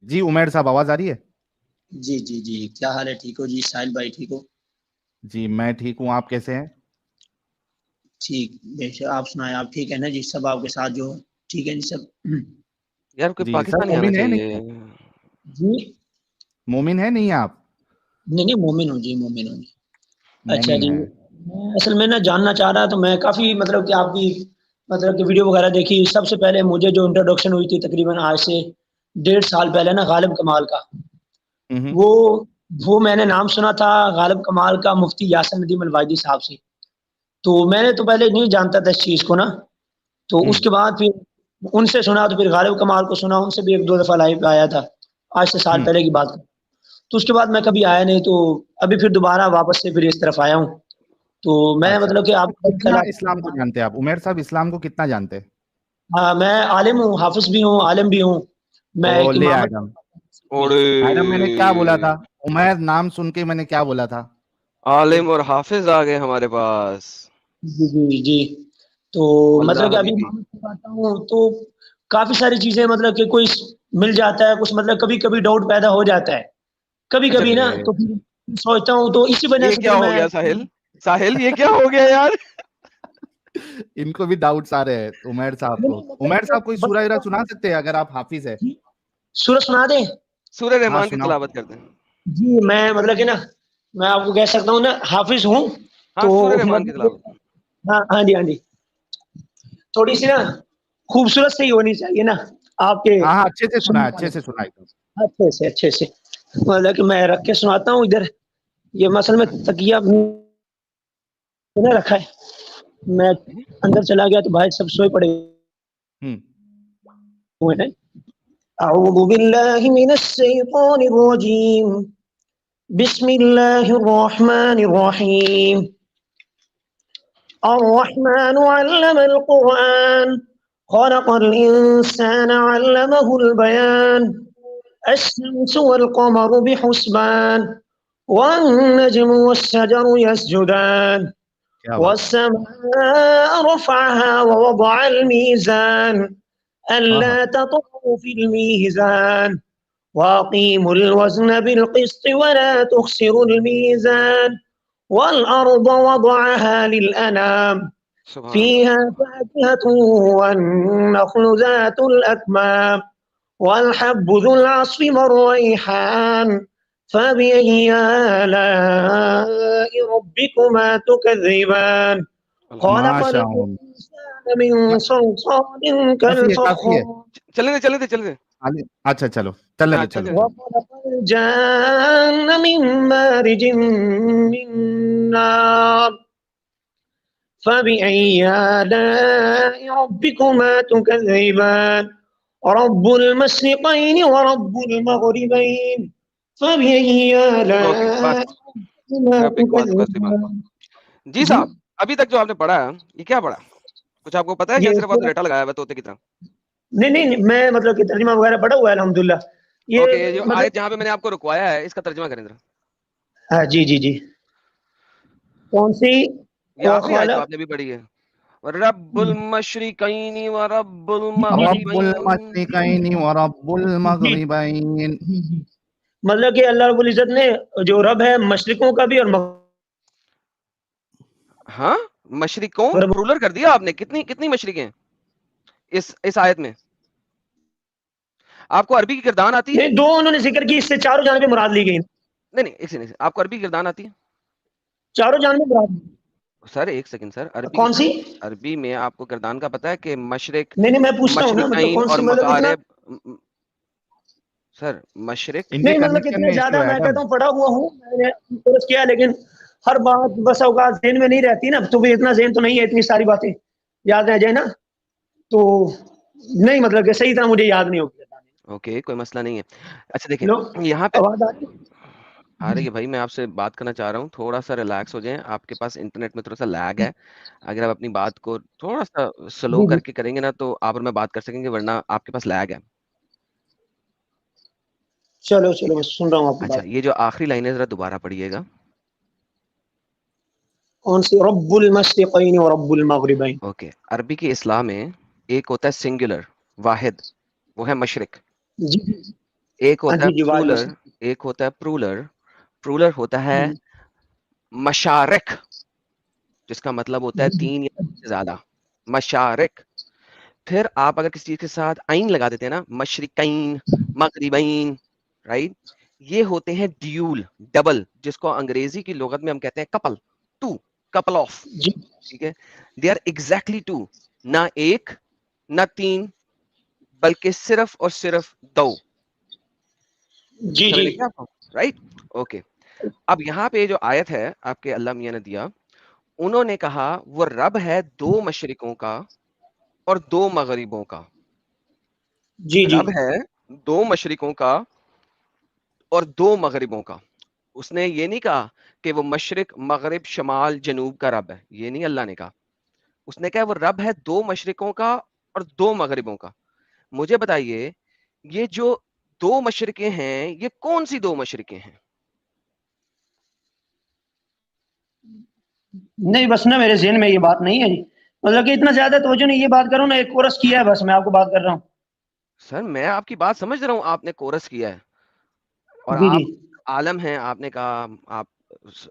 جی عمیر صاحب آواز آ رہی ہے؟ جی جی جی، کیا حال ہے؟ ٹھیک ہو جی ساحل بھائی؟ ٹھیک ہو؟ جی میں ٹھیک ہوں، آپ کیسے ہیں؟ ٹھیک بے شک، آپ سنائیں، آپ ٹھیک ہے نا جی؟ سب آپ کے ساتھ جو ٹھیک ہے جی سب؟ یار کوئی جی سر پاکستانی آنا مومن ہے چاہیے. نہیں؟ جی مومن ہے نہیں آپ؟ نہیں نہیں، مومن ہوں جی، مومن ہوں جی. اچھا مومن جی، ہے. میں اصل میں نا جاننا چاہ رہا تو میں کافی مطلب کہ آپ کی مطلب کہ ویڈیو وغیرہ دیکھی. سب سے پہلے مجھے جو انٹروڈکشن ہوئی تھی تقریباً آج سے 1.5 سال پہلے نا، غالب کمال کا. ہوں وہ میں نے نام سنا تھا غالب کمال کا مفتی یاسر ندیم الوادی صاحب سے. تو میں نے تو پہلے نہیں جانتا تھا اس چیز کو نا. تو اس کے بعد پھر ان سے سنا، تو پھر غالب کمال کو سنا، ان سے بھی 1-2 دفعہ لائیو پہ آیا تھا آج سے سال پہلے کی بات. تو اس کے بعد میں کبھی آیا نہیں، تو ابھی پھر دوبارہ واپس سے پھر اس طرف آیا ہوں. تو میں اچھا مطلب کہ آپ کتنا اسلام کو جانتے ہیں آپ عمیر صاحب؟ اسلام کو کتنا جانتے ہیں؟ ہاں، میں عالم ہوں، حافظ بھی ہوں، عالم بھی ہوں. میں او ایک لے امامت. آدم. اوڑے آدم میں نے کیا بولا تھا؟ عمیر نام سن کے میں نے کیا بولا تھا؟ عالم اور حافظ آ گئے ہمارے پاس. جی جی جی. تو واللہ مطلب کہ ابھی حبیبی. امامت کرواتا ہوں، تو کافی ساری چیزیں مطلب کہ کوئی مل جاتا ہے کچھ، مطلب کبھی کبھی ڈاؤٹ پیدا ہو جاتا ہے کبھی اچھا کبھی نا. تو پھر سوچتا ہوں، تو اسی وجہ یہ سے کیا پھر ہو میں گیا ساحل یہ کیا ہو گیا یار؟ ان کو بھی ڈاؤٹس آ رہے ہیں عمیر صاحب کو. عمیر صاحب کوئی سورہ ارہ سنا سکتے ہیں اگر آپ حافظ ہے؟ سورہ سنا دیں؟ سورہ ہاں رحمان کی سناؤ. تلاوت کرتے ہیں. جی میں مطلب کہ نا، میں آپ کو کہہ سکتا ہوں نا، حافظ ہوں. ہاں تو سورہ رحمان کی مطلب تلاوت. ہاں ہاں جی ہاں جی، تھوڑی سی نا خوبصورت سے ہی ہونی چاہیے نا آپ کے ہاں اچھے سے سنا ہے، سننے اچھے والے. سے سنا ہے. اچھے سے مطلب کہ میں رکھ کے سناتا ہوں. ادھر یہ مثلا میں تکیہ رکھا ہے، میں اندر چلا گیا تو بھائی سب سوئے پڑے ہوئے ہیں. اعوذ باللہ من الشیطان الرجیم، بسم اللہ الرحمن الرحیم. الرحمن علم القرآن خلق الإنسان علمه البيان. الشمس والقمر بحسبان والنجم والشجر يسجدان کیا بات. والسماء رفعها ووضع الميزان ہاں ہاں. ألا تطغوا في الميزان وأقيموا الوزن بالقسط ولا تخسروا الميزان والأرض وضعها للأنام سبحان فيها اللہ. فاكهة والنخل ذات الأكمام والحب ذو العصف والريحان فبأي آلاء ربكما تكذبان خلق ماشاء اللہ. الإنسان من صلصال کافی ہے. كالفخار چلے تھے. اچھا چلو چلو چلو. وخلق الجان من مارج من نار فبأي آلاء ربكما تكذبان رب المشرقين ورب المغربين فبأي اوکے بس. آلاء ربكما تكذبان. جی صاحب ابھی تک جو آپ نے پڑھا ہے یہ کیا پڑھا؟ کچھ آپ کو پتا ہے کہ یہ صرف آپ نے ریٹا لگایا ہوا طوطے کی طرح؟ نہیں میں مطلب کہ ترجمہ وغیرہ پڑھا ہوا ہے الحمدللہ. اوکے، یہ یہ جو مطلب آیت جہاں پہ میں نے آپ کو رکوایا ہے اس کا ترجمہ کریں ذرا. جی جی جی. کون سی؟ یہ آخری آیت جو وخلق آپ نے بھی پڑھی ہے، رب المشرقین و رب رب المغربین. المشرقین ورب المغربین. مطلب کہ اللہ رب العزت نے جو رب ہے مشرقوں کا بھی اور ہاں مشرقوں پرولر کر دیا آپ نے. کتنی مشرقیں اس آیت میں؟ آپ کو عربی کی گردان آتی ہے؟ نہیں، دو انہوں نے ذکر کی، اس سے چاروں جانبیں مراد لی گئی. نہیں ایک سیکنڈ، آپ کو عربی کی گردان آتی ہے؟ چاروں جانبیں مراد. سر ایک سیکنڈ سر، کون سی؟ عربی میں آپ کو گردان کا پتا ہے کہ مشرق، نہیں میں پوچھتا ہوں نا، مطلب مشرقین کون اور سی، مطلب اتنا مغارب. سر مشرق ان کے نہیں، مطلب کنیکشن اتنا میں ایشو زیادہ ہے میں ایڈم. کہتا ہوں پڑھا ہوا ہوں میں نے درست کیا، لیکن ہر بات بس اوقات ذہن میں نہیں رہتی نا. تو بھی اتنا ذہن تو نہیں ہے اتنی ساری باتیں یاد رہ جائے نا. تو نہیں مطلب کہ صحیح طرح مجھے یاد نہیں ہوگی. اوکے کوئی مسئلہ نہیں ہے. اچھا دیکھیں ہلو، یہاں پہ آواز آ رہی ہے؟ آ رہی ہے بھائی. میں آپ سے بات کرنا چاہ رہا ہوں، تھوڑا سا ریلیکس ہو جائیں. آپ کے پاس انٹرنیٹ میں تھوڑا سا لیگ ہے. اگر آپ اپنی بات کو تھوڑا سا سلو جی کر جی کے کریں گے نا تو آپ اور میں بات کر سکیں گے، ورنہ آپ کے پاس لیگ ہے. چلو ٹھیک میں ہے. سن رہا ہوں آپ کی اچھا بات. یہ جو آخری لائن ہے ذرا دوبارہ پڑھیے گا. کون سی؟ رب المشرقین ورب المغربین. اوکے، عربی کی اصطلاح میں ایک ہوتا ہے سنگولر، واحد، وہ ہے مشرق. جی ایک ہوتا ہے جی جی پرولر، وعلیکم ایک ہوتا ہے پرولر. پرولر ہوتا ہے السلام. مشارق، جس کا مطلب ہوتا ہے 3 یا سے زیادہ. مشارق. پھر آپ اگر کسی چیز کے ساتھ عین لگا دیتے ہیں نا، مشرقین، مغربین، رائٹ، یہ ہوتے ہیں ڈیول، ڈبل، جس کو انگریزی کی لغت میں ہم کہتے ہیں کپل، ٹو، کپل آف. جی ٹھیک ہے، دے آر ایگزیکٹلی ٹو، نہ ایک نہ تین، بلکہ صرف اور صرف دو. جی سمجھ جی لیں گے آپ کو، رائٹ؟ اوکے. اب یہاں پہ جو آیت ہے آپ کے اللہ میاں نے دیا، انہوں نے کہا وہ رب ہے 2 مشرقوں کا اور 2 مغربوں کا. جی جی رب ہے 2 مشرقوں کا اور 2 مغربوں کا. اس نے یہ نہیں کہا کہ وہ مشرق مغرب شمال جنوب کا رب ہے، یہ نہیں اللہ نے کہا. اس نے کہا وہ رب ہے 2 مشرقوں کا اور 2 مغربوں کا. مجھے بتائیے یہ جو 2 مشرقیں ہیں یہ کون سی 2 مشرقیں ہیں؟ نہیں بس نا میرے ذہن میں یہ بات نہیں ہے جی، مطلب کہ اتنا زیادہ توجہ نہیں، یہ بات کروں نا، ایک کورس کیا ہے بس میں آپ کو بات کر رہا ہوں. سر میں آپ کی بات سمجھ رہا ہوں، آپ نے کورس کیا ہے اور جی آپ جی عالم ہیں، آپ نے کہا آپ ہاں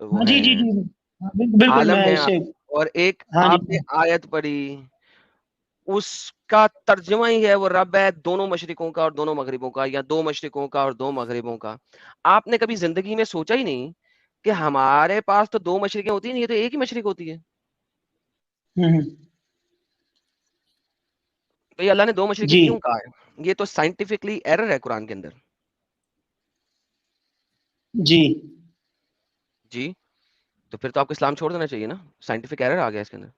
وہ جی جی ہیں، جی ہاں، بالکل عالم میں ہیں اس سے. اور ایک ہاں جی آپ نے آیت پڑھی، اس کا ترجمہ ہی ہے وہ رب ہے 2 مشرقوں کا اور 2 مغربوں کا، یا 2 مشرقوں کا اور 2 مغربوں کا. آپ نے کبھی زندگی میں سوچا ہی نہیں کہ ہمارے پاس تو 2 مشرقیں ہوتی ہیں، یہ تو ایک ہی مشرق ہوتی ہے. ہوں، تو یہ اللہ نے 2 مشرقیں جی کیوں کہا ہے؟ یہ تو سائنٹیفکلی ایرر ہے قرآن کے اندر. جی جی تو پھر تو آپ کو اسلام چھوڑ دینا چاہیے نا، سائنٹیفک ایرر آ گیا اس کے اندر.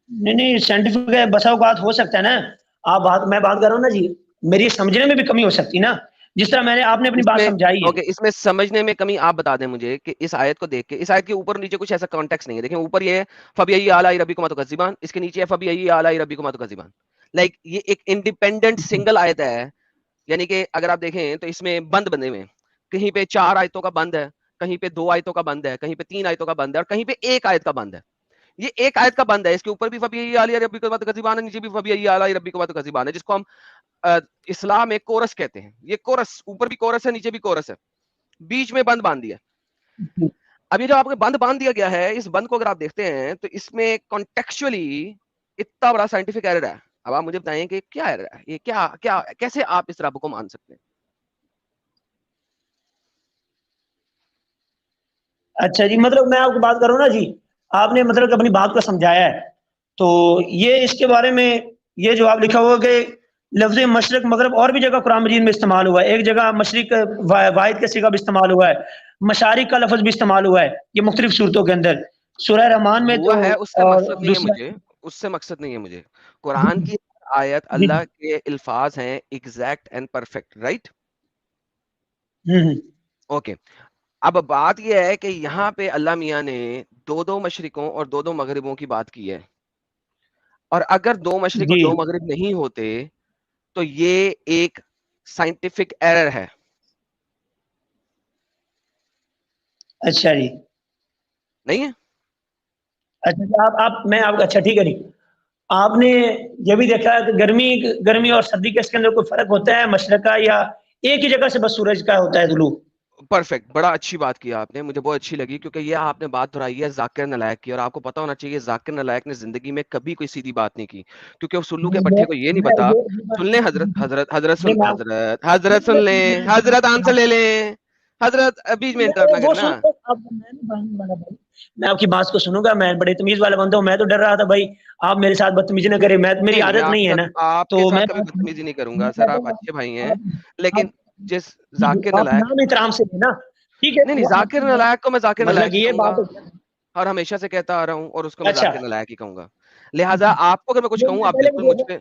نہیں سائنٹیفک ہے، بسا اوقات ہو سکتا ہے نا. آپ بات میں بات کر رہا ہوں نا جی، میری سمجھنے میں بھی کمی ہو سکتی نا، جس طرح میں نے آپ نے اپنی اس بات میں سمجھائی ہے. اوکے، اس میں سمجھنے میں کمی آپ بتا دیں مجھے کہ اس آیت کو دیکھ کے، اس آیت کے اوپر نیچے کچھ ایسا کانٹیکس نہیں ہے. دیکھیں اوپر یہ ہے فَبِأَيِّ آلَاءِ رَبِّكُمَا تُكَذِّبَانِ، اس کے نیچے ہے فَبِأَيِّ آلَاءِ رَبِّكُمَا تُكَذِّبَانِ. لائک یہ ایک انڈیپینڈنٹ سنگل آیت ہے. یعنی کہ اگر آپ دیکھیں تو اس میں بند بندے ہوئے ہیں، کہیں پہ 4 آیتوں کا بند ہے، کہیں پہ 2 آیتوں کا بند ہے، کہیں پہ 3 آیتوں کا بند ہے، اور کہیں پہ 1 آیت کا بند ہے. یہ ایک آیت کا بند ہے، اس کے اوپر بھی فَبِأَيِّ آلَاءِ رَبِّكُمَا تُكَذِّبَانِ، نیچے بھی فَبِأَيِّ آلَاءِ رَبِّكُمَا تُكَذِّبَانِ، جس کو ہم اسلام میں کورس کہتے ہیں. یہ کورس اوپر بھی کورس ہے، نیچے بھی کورس ہے، بیچ میں بند باندھ دیا. اب یہ جو آپ کو بند باندھ دیا گیا ہے، اس بند کو اگر آپ دیکھتے ہیں تو اس میں کانٹیکچولی اتنا بڑا سائنٹیفک ایرر ہے. اب آپ مجھے بتائیں کہ کیا ایرر ہے، یہ کیا کیسے آپ اس رب کو مان سکتے ہیں؟ اچھا جی، مطلب میں آپ کو بات کروں نا جی، آپ نے مطلب اپنی بات کو سمجھایا ہے، تو یہ اس کے بارے میں یہ جو آپ لکھا ہوا کہ لفظ مشرق مغرب اور بھی جگہ قرآن مجید میں استعمال ہوا ہے. ایک جگہ مشرق واحد کا صیغہ بھی استعمال ہوا ہے، مشارق کا لفظ بھی استعمال ہوا ہے یہ مختلف صورتوں کے اندر. سورہ رحمان میں تو ہوا ہے، اس سے اور مقصد نہیں ہے دوسرا. مجھے، اس سے مقصد نہیں ہے مجھے. قرآن کی آیت جی اللہ کے الفاظ ہیں ایگزیکٹ اینڈ پرفیکٹ، رائٹ؟ ہوں اوکے. اب بات یہ ہے کہ یہاں پہ اللہ میاں نے 2 مشرقوں اور 2 مغربوں کی بات کی ہے، اور اگر 2 مشرق اور جی 2 مغرب نہیں ہوتے تو یہ ایک سائنٹیفک ایرر ہے. اچھا جی. نہیں ہے؟ اچھا میں آپ اچھا ٹھیک ہے جی. آپ نے یہ بھی دیکھا کہ گرمی اور سردی کے اس کے اندر کوئی فرق ہوتا ہے مشرق کا، یا ایک ہی جگہ سے بس سورج کا ہوتا ہے طلوع؟ پرفیکٹ، بڑا اچھی بات کی آپ نے، مجھے بہت اچھی لگی، کیونکہ یہ آپ نے بات دہرائی ہے ذاکر نالائق کی، اور آپ کو پتا ہونا چاہیے ذاکر نالائق نے زندگی میں کبھی کوئی سیدھی بات نہیں کی، کیونکہ وہ سلو کے پٹھے کو یہ نہیں پتا. سن لیں حضرت سن لیں، حضرت آنسر لے لیں، حضرت بیچ میں انٹرپٹ نہ وہ کرنا. میں آپ کی بات کو سنوں گا، میں بڑے تمیز والا بندہ ہوں، میں تو ڈر رہا تھا بھائی آپ میرے ساتھ بدتمیزی نہ کریں، میری نہیں میں عادت آپ کے نہیں ہے ساتھ نا. آپ کے تو ساتھ میں کبھی بدتمیزی نہیں کروں گا سر، آپ اچھے بھائی ہیں، لیکن جس ذاکر آپ نالائق، نام احترام سے نا، ٹھیک ہے نہیں وہ آپ ذاکر کی نالائق کو میں ذاکر مطلب نالائق کہ ہی یہ کہوں گا، بات. اور ہمیشہ سے کہتا آ رہا ہوں، اور اس کو میں اچھا ذاکر نالائق ہی کہوں گا. لہٰذا آپ کو اگر میں کچھ کہوں آپ بالکل مجھ پہ،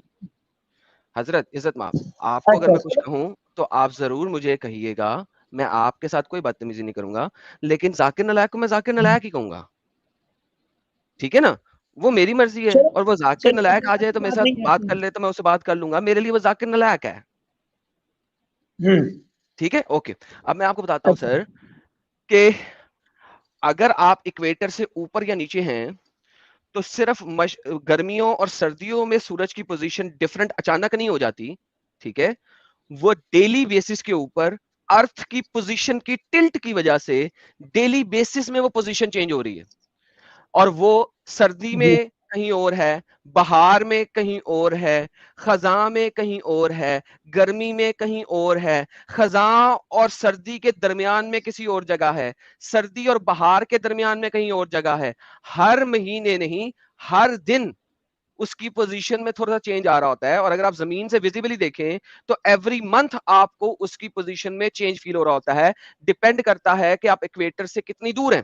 حضرت عزت مآب، آپ کو اگر میں کچھ کہوں تو آپ ضرور مجھے کہیے گا، میں آپ کے ساتھ کوئی بدتمیزی نہیں کروں گا، لیکن ذاکر نالائق کو میں ذاکر نالائق ہی کہوں گا. ٹھیک ہے نا؟ وہ میری مرضی ہے، اور وہ ذاکر نالائق آ جائے تو میرے ساتھ بات کر لے تو میں اس سے بات کر لوں گا، میرے لیے وہ ذاکر نالائق ہے. ٹھیک ہے، اوکے. اب میں آپ کو بتاتا ہوں سر کہ اگر آپ اکویٹر سے اوپر یا نیچے ہیں تو صرف گرمیوں اور سردیوں میں سورج کی پوزیشن ڈفرنٹ اچانک نہیں ہو جاتی، ٹھیک ہے؟ وہ ڈیلی بیسس کے اوپر ارتھ کی پوزیشن کی ٹلٹ کی وجہ سے ڈیلی بیسس میں وہ پوزیشن چینج ہو رہی ہے, اور وہ سردی میں کہیں اور ہے, بہار میں کہیں اور ہے, خزاں میں کہیں اور ہے, گرمی میں کہیں اور ہے, خزاں اور سردی کے درمیان میں کسی اور جگہ ہے, سردی اور بہار کے درمیان میں کہیں اور جگہ ہے. ہر مہینے نہیں, ہر دن اس کی پوزیشن میں تھوڑا سا چینج آ رہا ہوتا ہے, اور اگر آپ زمین سے ویزیبلی دیکھیں تو ایوری منتھ آپ کو اس کی پوزیشن میں چینج فیل ہو رہا ہوتا ہے. ڈیپینڈ کرتا ہے کہ آپ ایکویٹر سے کتنی دور ہیں,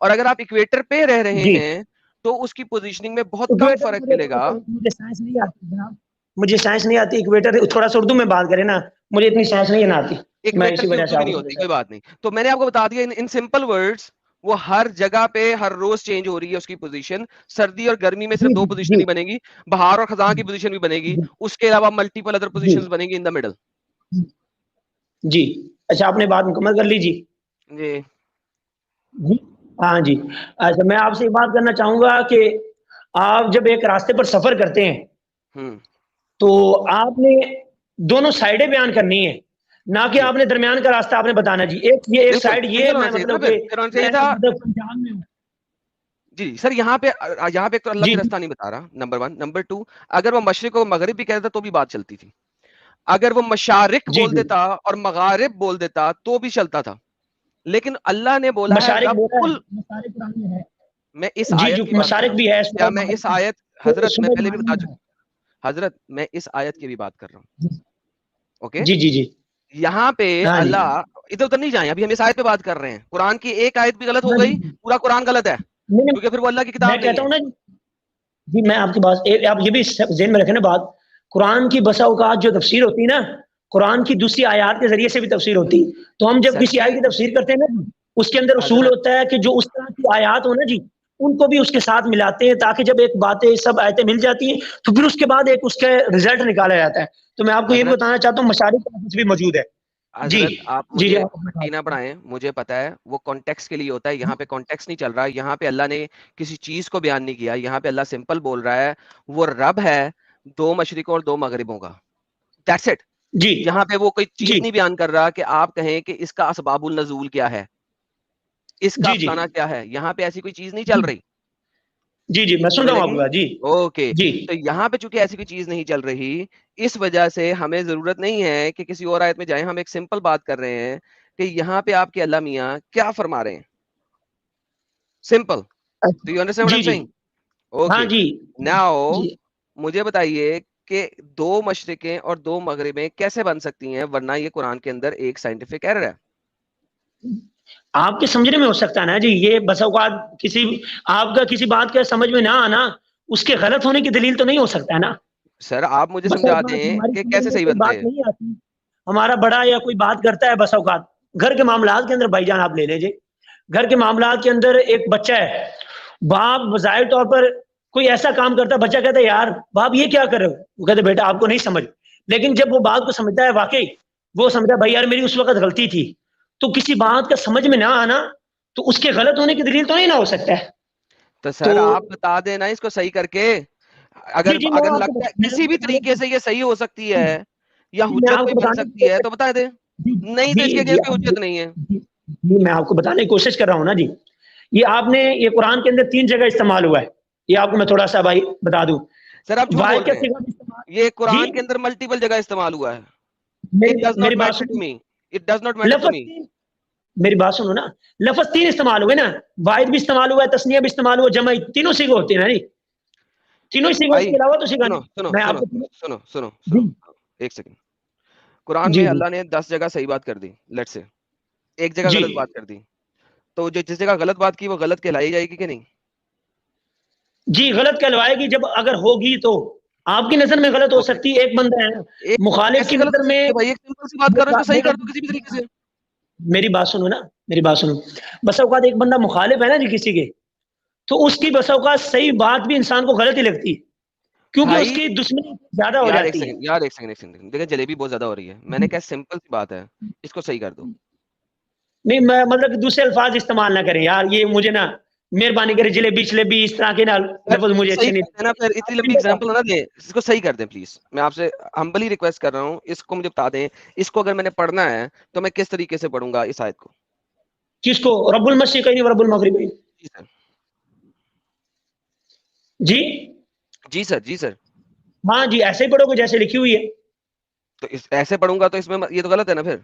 اور اگر آپ ایکویٹر پہ رہ رہے ہیں تو اس کی پوزیشننگ میں بہت کم فرق ملے گا. مجھے سائنس نہیں آتی جناب, مجھے سائنس نہیں آتی. ایکویٹر تھوڑا سا اردو میں بات کریں نا, مجھے اتنی سائنس نہیں آتی, میں ایکویٹر اسی کی وجہ اردو سے بھی آپ نہیں کو ہوتی, کوئی بات نہیں. تو میں نے آپ کو بتا دیا ان سمپل ورڈز, وہ ہر جگہ پہ ہر روز چینج ہو رہی ہے اس کی پوزیشن. سردی اور گرمی میں صرف دو پوزیشن ہی بنے گی, بہار اور خزاں کی پوزیشن بھی بنے گی, اس کے علاوہ ملٹیپل ادر پوزیشنز بنے گی ان دا مڈل. جی اچھا, آپ نے بات مکمل کر لی جی. جی جی ہاں جی. اچھا میں آپ سے ایک بات کرنا چاہوں گا کہ آپ جب ایک راستے پر سفر کرتے ہیں تو آپ نے دونوں سائڈیں بیان کرنی ہے, نہ کہ آپ نے درمیان کا راستہ آپ نے بتانا. جی ایک سائڈ یہ میں مطلب کہ پنجاب میں ہوں. جی سر, یہاں پہ ایک تو اللہ بھی راستہ نہیں بتا رہا, نمبر 1. نمبر 2, اگر وہ مشرق و مغرب بھی کہتا تو بھی بات چلتی تھی. اگر وہ مشارق بول دیتا اور مغارب بول دیتا تو بھی چلتا تھا, لیکن اللہ نے بولا ہے رب کل. میں اس آیت کی بات کر رہا ہوں, کیا میں اس آیت, حضرت میں پہلے بھی بتا چکا, حضرت میں اس آیت کی بھی بات کر رہا ہوں. اوکے جی جی جی, یہاں پہ اللہ, ادھر ادھر نہیں جائیں, ابھی ہم اس آیت پہ بات کر رہے ہیں. قرآن کی ایک آیت بھی غلط ہو گئی, پورا قرآن غلط ہے, کیونکہ پھر وہ اللہ کی کتاب نہیں ہے. جی میں آپ کی بات, آپ یہ بھی ذہن میں رکھیں نا بات, قرآن کی بسا اوقات جو تفسیر ہوتی ہے نا, قرآن کی دوسری آیات کے ذریعے سے بھی تفسیر ہوتی. تو ہم جب کسی آیت کی تفسیر کرتے ہیں نا, اس کے اندر اصول ہوتا ہے کہ جو اس طرح کی آیات ہو نا جی, ان کو بھی اس کے ساتھ ملاتے ہیں, تاکہ جب ایک باتیں سب آیتیں مل جاتی ہیں تو پھر اس کے بعد ایک اس کا رزلٹ نکالا جاتا ہے. تو میں آپ کو یہ بھی بتانا چاہتا ہوں مشارق کا بھی موجود ہے. حضرت آپ مجھے پٹی نہ پڑھائیں, مجھے پتا ہے وہ کانٹیکس کے لیے ہوتا ہے. یہاں پہ کانٹیکس نہیں چل رہا, یہاں پہ اللہ نے کسی چیز کو بیان نہیں کیا. یہاں پہ اللہ سمپل بول رہا ہے, وہ رب ہے 2 مشرقوں اور 2 مغربوں کا, دیٹس اٹ. یہاں پہ وہ کوئی چیز نہیں بیان کر رہا کہ آپ کہیں کہ اس کا اسباب النزول کیا ہے, اس کا فلانا کیا ہے. یہاں پہ ایسی کوئی چیز نہیں چل رہی. جی جی میں سن رہا ہوں آپ کا. جی اوکے, تو یہاں پہ چونکہ ایسی کوئی چیز نہیں چل رہی, اس وجہ سے ہمیں ضرورت نہیں ہے کہ کسی اور آیت میں جائیں. ہم ایک سمپل بات کر رہے ہیں کہ یہاں پہ آپ کے اللہ میاں کیا فرما رہے ہیں. Simple. Do you understand what I am saying? Okay now مجھے بتائیے کہ 2 مشرقیں اور 2 مغربیں کیسے بن سکتی ہیں, ورنہ یہ قرآن کے اندر ایک سائنٹیفک ایرر ہے. آپ کے سمجھنے میں ہو سکتا ہے نا جی, یہ بس اوقات کسی آپ کا کسی بات کا سمجھ میں نہ آنا اس کے غلط ہونے کی دلیل تو نہیں ہو سکتا ہے نا. سر آپ مجھے سمجھا دیں کہ کیسے صحیح بنتے ہیں. ہمارا بڑا یا کوئی بات کرتا ہے بس اوقات گھر کے معاملات کے اندر, بھائی جان آپ لے لیجئے, گھر کے معاملات کے اندر ایک بچہ ہے, باپ بظاہر طور پر کوئی ایسا کام کرتا ہے, بچہ کہتا ہے یار باپ یہ کیا کر رہے ہو, وہ کہتے بیٹا آپ کو نہیں سمجھ. لیکن جب وہ بات کو سمجھتا ہے واقعی وہ سمجھتا بھائی یار میری اس وقت غلطی تھی, تو کسی بات کا سمجھ میں نہ آنا تو اس کے غلط ہونے کی دلیل تو نہیں نہ ہو سکتا ہے. تو سر آپ بتا دینا اس کو صحیح کر کے, اگر لگتا ہے کسی بھی طریقے سے یہ صحیح ہو سکتی ہے یا حجت کوئی بن سکتی ہے تو بتا دیں, نہیں تو اس کے کوئی حجت نہیں ہے. میں آپ کو بتانے کی کوشش کر رہا ہوں نا جی. یہ آپ نے یہ قرآن کے اندر 3 جگہ استعمال ہوا ہے, یہ آپ کو میں تھوڑا سا بھائی بتا دوں. سر آپ جھوٹ بول رہے ہیں, یہ قرآن کے اندر ملٹیپل جگہ استعمال ہوا ہے. میری بات سنو, میری بات سنو نا, لفظ 3 استعمال ہوئے نا, واحد بھی استعمال ہوا ہے, تسنیہ بھی استعمال ہوا, جمع, تینوں سیغے ہوتے ہیں نا جی, تینوں سیغوں کے علاوہ تو سیغہ نہیں. سنو ایک سیکنڈ. قرآن میں اللہ نے 10 جگہ صحیح بات کر دی, لیٹ سے ایک جگہ غلط بات کر دی, تو جو جس جگہ غلط بات کی وہ غلط کہلائی جائے گی کہ نہیں؟ جی غلط کہلوائے گی, جب اگر ہوگی تو آپ کی نظر میں غلط ہو سکتی ہے. ایک بندہ ہے مخالف کی نظر میں, بات کر رہے ہیں صحیح کر دو کسی بھی طریقے سے. میری بات سنو نا, میری بات سنو. بس اوقات ایک بندہ مخالف ہے نا جی کسی کے, تو اس کی بس اوقات صحیح بات بھی انسان کو غلط ہی لگتی ہے, کیونکہ اس کی دشمنی زیادہ ہو جاتی ہے. یار ایک سیکنڈ دیکھیں, جلیبی بہت زیادہ ہو رہی ہے. میں نے کہا سمپل سی بات ہے, اس کو صحیح کر دو. نہیں میں مطلب دوسرے الفاظ استعمال نہ کریں یار, یہ مجھے نا مہربانی کرے جلیبی شلیبی اس طرح کے نا لفظ مجھے اچھے نہیں ہے نا. پھر اتنی لمبی ایگزامپل نہ دیں, اس کو صحیح کر دیں پلیز. میں آپ سے ہمبلی ریکویسٹ کر رہا ہوں, اس کو مجھے بتا دیں, اس کو اگر میں نے پڑھنا ہے تو میں کس طریقے سے پڑھوں گا اس آیت کو. کس کو؟ رب المشرقین و رب المغربین. جی سر. جی جی سر. جی سر. ہاں جی ایسے ہی پڑھو گے جیسے لکھی ہوئی ہے. تو ایسے پڑھوں گا تو اس میں یہ تو غلط ہے نا پھر.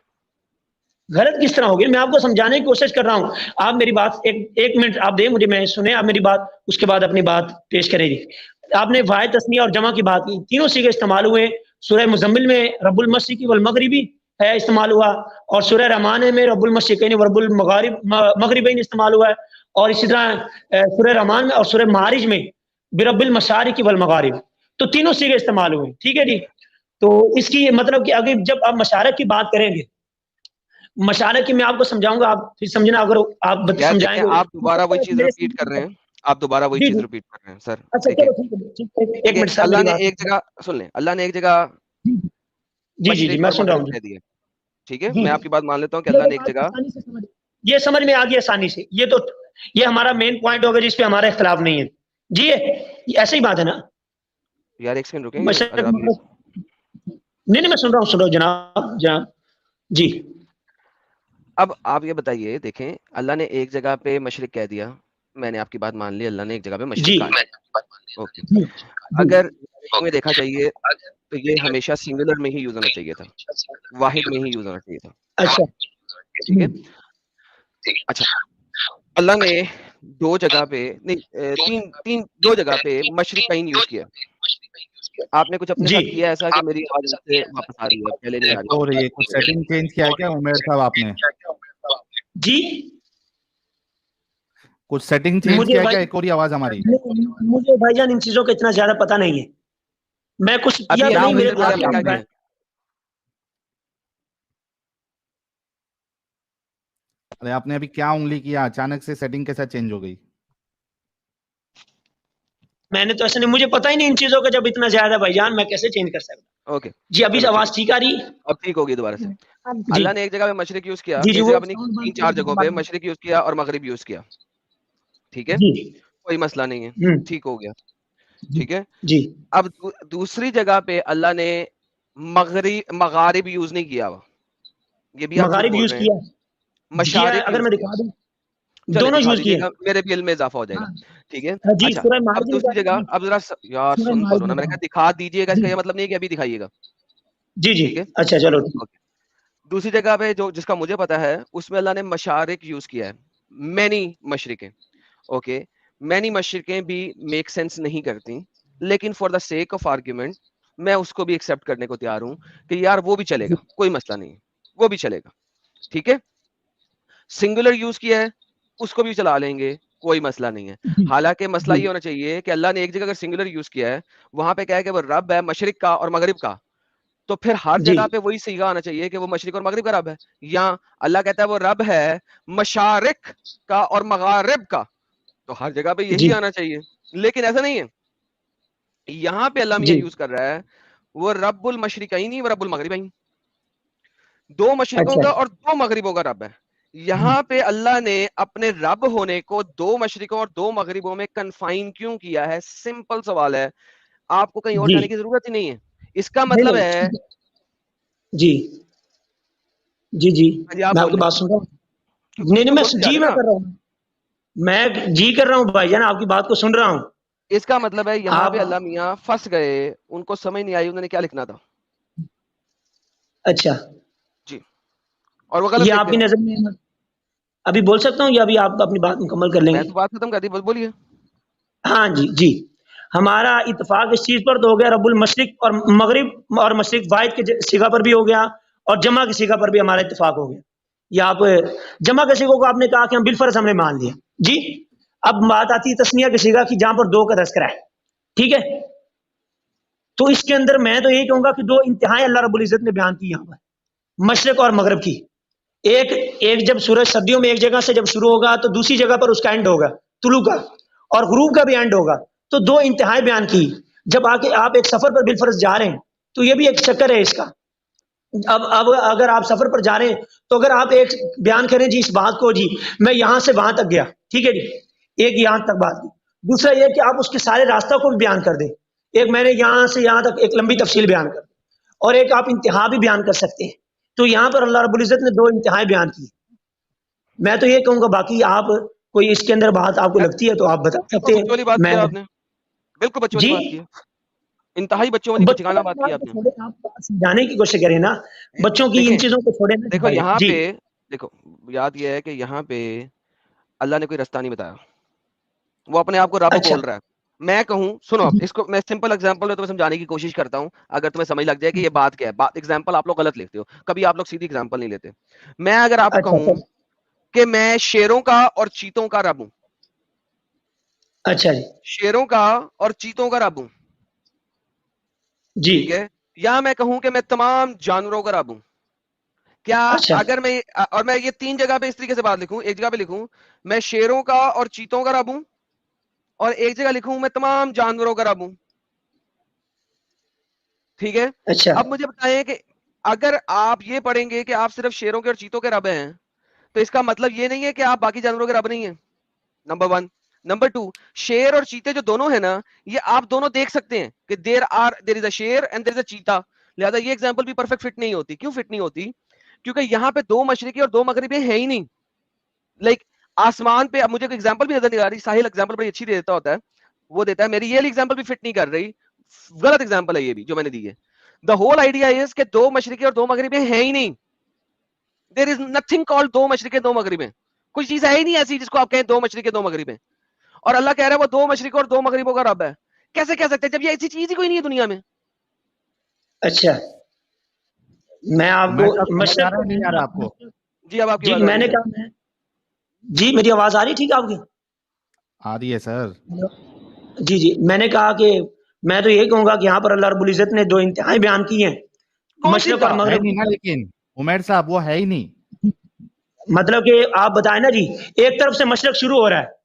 غلط کس طرح ہوگی؟ میں آپ کو سمجھانے کی کوشش کر رہا ہوں. آپ میری بات ایک منٹ آپ دیں مجھے, میں سنیں آپ میری بات, اس کے بعد اپنی بات پیش کریں گی. آپ نے واحد تثنیہ اور جمع کی بات کی, تینوں صیغے استعمال ہوئے. سورہ مزمل میں رب المشرقی والمغربی ہے استعمال ہوا, اور سورہ رحمان میں رب المشرقین و رب المغربین استعمال ہوا ہے, اور اسی طرح سورہ رحمان میں اور سورہ معارج میں برب المشارق والمغارب. تو تینوں صیغے استعمال ہوئے. ٹھیک ہے جی. تو اس کی مطلب کہ اگر جب آپ مشارق کی بات کریں گے, مشارق کی میں آپ کو سمجھاؤں گا, آپ پھر سمجھنا. اگر آپ سمجھائیں گے آپ دوبارہ وہی چیز ریپیٹ کر رہے ہیں. آپ دوبارہ وہی چیز ریپیٹ کر رہے ہیں سر. اچھا چلو ٹھیک ہے, ایک منٹ سر اللہ میری نے بات ایک جگہ سن لیں, اللہ نے ایک جگہ جی جی جی مشرق میں اور سن رہا مغرب ہوں. کہہ دیا. ٹھیک ہے, میں آپ کی بات مان لیتا ہوں کہ اللہ نے ایک جگہ, یہ سمجھ میں آ گیا آسانی سے. یہ تو یہ ہمارا مین پوائنٹ ہوگا جس پہ ہمارا اختلاف نہیں ہے. جی ایسا ہی بات ہے نا یار ایک سیکنڈ رکیں گے اگر آپ نہیں میں سن رہا ہوں جناب جناب. جی اب آپ یہ بتائیے, دیکھیں اللہ نے ایک جگہ پہ مشرق کہہ دیا, میں نے آپ کی بات مان لی, اللہ نے ایک جگہ پہ مشرق جی کہا. اگر ہمیں دیکھا چاہیے تو یہ ہمیشہ سنگولر میں ہی یوز ہونا چاہیے تھا, واحد میں ہی یوز ہونا چاہیے تھا. اچھا ٹھیک ہے. اچھا اللہ نے دو جگہ پہ نہیں دو جگہ پہ مشرقین یوز کیا. آپ نے کچھ اپنے ساتھ کیا ایسا کہ میری آواز سے واپس آ رہی ہے, پہلے نہیں آ رہی. اور یہ کچھ سیٹنگ چینج کیا کیا عمیر صاحب آپ نے؟ جی کچھ سیٹنگ چینج کیا کیا؟ ایک اور آواز ہماری. مجھے بھائی جان ان چیزوں کا اتنا زیادہ پتہ نہیں ہے, میں کچھ کیا نہیں. میرے کیا ارے آپ نے ابھی کیا انگلی کیا, اچانک سے سیٹنگ کیسا چینج ہو گئی؟ میں نے تو ایسا نہیں, مجھے پتہ ہی نہیں ان چیزوں کا. جب اتنا زیادہ بھائی جان میں کیسے چینج کر سکتا ہوں؟ اوکے جی ابھی آواز ٹھیک آ رہی؟ اب ٹھیک ہوگی دوبارہ سے. اللہ نے ایک جگہ پہ مشرق یوز کیا, جی ایک وہ جگہ پہ 3-4 جگہوں پہ مشرق یوز کیا اور مغرب یوز کیا. ٹھیک ہے, کوئی مسئلہ نہیں ہے, ٹھیک ہو گیا. ٹھیک ہے. جی اب دوسری جگہ پہ اللہ نے مغارب یوز نہیں کیا, یہ بھی آپ جھوٹ مغارب بول یوز رہے کیا, ہیں. مشارق اگر یوز میں کیا, دکھا دوں چلے دونوں دکھا یوز دیجیے کیے. گا, میرے بھی علم میں اضافہ ہو جائے گا. ٹھیک ہے. جی اچھا سورہ اب معارج دوسری جگہ, اب ذرا یار سن تو لو نا, میں نے کہا دکھا دیجیے گا, اس کا یہ مطلب نہیں ہے کہ ابھی دکھائیے گا. جی جی ٹھیک ہے. اچھا چلو. دوسری جگہ پہ جو جس کا مجھے پتا ہے اس میں اللہ نے مشارق یوز کیا ہے, مینی مشرقیں. اوکے, مینی مشرقیں بھی میک سینس نہیں کرتی, لیکن for the sake of argument میں اس کو بھی ایکسپٹ کرنے کو تیار ہوں کہ یار وہ بھی چلے گا, کوئی مسئلہ نہیں ہے, وہ بھی چلے گا. ٹھیک ہے. سنگولر یوز کیا ہے, اس کو بھی چلا لیں گے, کوئی مسئلہ نہیں ہے. حالانکہ مسئلہ یہ ہونا چاہیے کہ اللہ نے ایک جگہ اگر سنگولر یوز کیا ہے, وہاں پہ کیا ہے کہ وہ رب ہے مشرق کا اور مغرب کا, تو پھر ہر جگہ پہ وہی صیغہ آنا چاہیے کہ وہ مشرق اور مغرب کا رب ہے. یا اللہ کہتا ہے وہ رب ہے مشارق کا اور مغارب کا, تو ہر جگہ پہ یہی آنا چاہیے. لیکن ایسا نہیں ہے, یہاں پہ اللہ میاں یوز کر رہا ہے وہ رب المشرقین و رب المغربین, دو مشرقوں کا اور دو مغربوں کا رب ہے. یہاں پہ اللہ نے اپنے رب ہونے کو دو مشرقوں اور دو مغربوں میں کنفائن کیوں کیا ہے؟ سمپل سوال ہے, آپ کو کہیں اور جانے کی ضرورت ہی نہیں ہے. اس کا مطلب ہے جی جی جی آپ میں آپ کی بات سن رہا ہوں. نہیں میں جی میں کر رہا ہوں, میں جی کر رہا ہوں بھائی جان, آپ کی بات کو سن رہا ہوں. اس کا مطلب ہے یہاں پہ اللہ میاں پھنس گئے, ان کو سمجھ نہیں آئی انہوں نے کیا لکھنا تھا. اچھا جی, اور وہ غلط یہ آپ کی نظر میں ابھی بول سکتا ہوں یا ابھی آپ اپنی بات مکمل کر لیں گے؟ میں تو بات ختم کر دی, بولیے. ہاں جی جی, ہمارا اتفاق اس چیز پر تو ہو گیا, رب المشرق اور مغرب اور مشرق واحد کے صیغہ پر بھی ہو گیا, اور جمع کے صیغہ پر بھی ہمارا اتفاق ہو گیا. یا آپ جمع کے صیغوں کو آپ نے کہا کہ ہم بالفرض ہم نے مان لیا. جی اب بات آتی ہے تسنیہ کے صیغہ کی, جہاں پر دو کا تذکرہ ہے. ٹھیک ہے, تو اس کے اندر میں تو یہی کہوں گا کہ دو انتہائی اللہ رب العزت نے بیان کی یہاں پر, مشرق اور مغرب کی. ایک جب سورج سردیوں میں ایک جگہ سے جب شروع ہوگا تو دوسری جگہ پر اس کا اینڈ ہوگا طلوع کا, اور غروب کا بھی اینڈ ہوگا. تو دو انتہائی بیان کی. جب آپ ایک سفر پر بالفرض جا رہے ہیں تو یہ بھی ایک چکر ہے اس کا. اب اگر آپ سفر پر جا رہے ہیں تو اگر آپ ایک بیان کریں جی اس بات کو, جی میں یہاں سے وہاں تک گیا, ٹھیک ہے جی, ایک یہاں تک بات کی. دوسرا یہ کہ آپ اس کے سارے راستہ کو بھی بیان کر دیں. ایک میں نے یہاں سے یہاں تک ایک لمبی تفصیل بیان کر دی اور ایک آپ انتہا بھی بیان کر سکتے ہیں. تو یہاں پر اللہ رب العزت نے 2 انتہائیں بیان کی. میں تو یہ کہوں گا باقی آپ کوئی اس کے اندر بات آپ کو لگتی ہے تو آپ بتا سکتے ہیں. بچوں والی بات میں کی آپ نے, بالکل بچوں والی جی بات کی, انتہائی بچوں والی بچگانہ بات کی آپ نے. آپ سمجھانے کی کوشش کریں نا بچوں کی, ان چیزوں کو چھوڑیں نا. دیکھو یہاں جی پہ دیکھو یاد یہ ہے کہ یہاں پہ اللہ نے کوئی رستہ نہیں بتایا, وہ اپنے آپ کو رب اچھا بول رہا ہے. میں کہوں سنو, اس کو میں سمپل ایگزامپل میں تمہیں سمجھانے کی کوشش کرتا ہوں, اگر تمہیں سمجھ لگ جائے کہ یہ بات کیا ہے. بات ایگزامپل آپ لوگ غلط لیتے ہو, کبھی آپ لوگ سیدھی ایگزامپل نہیں لیتے. میں اگر آپ کو کہوں کہ میں شیروں کا اور چیتوں کا رب ہوں, اچھا جی, شیروں کا اور چیتوں کا رب ہوں, جی ٹھیک ہے, یا میں کہوں کہ میں تمام جانوروں کا رب ہوں, کیا اچھا اگر میں, اور میں یہ 3 جگہ پہ اس طریقے سے بات لکھوں, ایک جگہ پہ لکھوں میں شیروں کا اور چیتوں کا رب ہوں, اور ایک جگہ لکھوں میں تمام جانوروں کا رب ہوں, ٹھیک ہے. اچھا اب مجھے بتائیں کہ اگر آپ یہ پڑھیں گے کہ آپ صرف شیروں کے اور چیتوں کے رب ہیں, تو اس کا مطلب یہ نہیں ہے کہ آپ باقی جانوروں کے رب نہیں ہیں, نمبر 1. نمبر 2, شیر اور چیتے جو دونوں ہیں نا, یہ آپ دونوں دیکھ سکتے ہیں کہ دیر از اے شیر اینڈ دیر از اے چیتا. لہذا یہ ایگزامپل بھی پرفیکٹ فٹ نہیں ہوتی. کیوں فٹ نہیں ہوتی؟ کیونکہ یہاں پہ 2 مشرقی اور 2 مغربی ہیں ہی نہیں. لائک آسمان پہ, اب مجھے کوئی ایگزامپل بھی نظر نہیں آ رہی. ساحل ایگزامپل بڑی اچھی دیتا ہوتا ہے, وہ دیتا ہے, میری یہ ایگزامپل بھی فٹ نہیں کر رہی, غلط ایگزامپل ہے یہ بھی جو میں نے دی ہے. دا ہول آئیڈیا از کہ 2 مشرقی اور 2 مغربی ہیں ہی نہیں. دیر از نتھنگ کالڈ 2 مشرقی 2 مغربی. کوئی چیز ہے ہی نہیں ایسی جس کو آپ کہیں 2 مشرقی 2 مغربی. اور اللہ کہہ رہا ہے وہ 2 مشرقوں اور 2 مغربوں کا رب ہے. کیسے کہہ سکتے ہیں جب یہ ایسی چیز ہی کوئی نہیں ہے دنیا میں؟ اچھا, میں آپ کو مشرق نہیں آ رہا آپ کو. جی اب آپ کی جی آواز میں نے کہا, جی میری آواز آ رہی ٹھیک ہے آپ کی؟ آ رہی ہے سر. جی جی, میں نے کہا کہ میں تو یہ کہوں گا کہ یہاں پر اللہ رب العزت نے 2 انتہائیں بیان کی ہیں, مشرق اور ہے مغرب. نہیں نا, لیکن عمیر صاحب وہ ہے ہی نہیں. مطلب کہ آپ بتائیں نا جی, ایک طرف سے مشرق شروع ہو رہا ہے,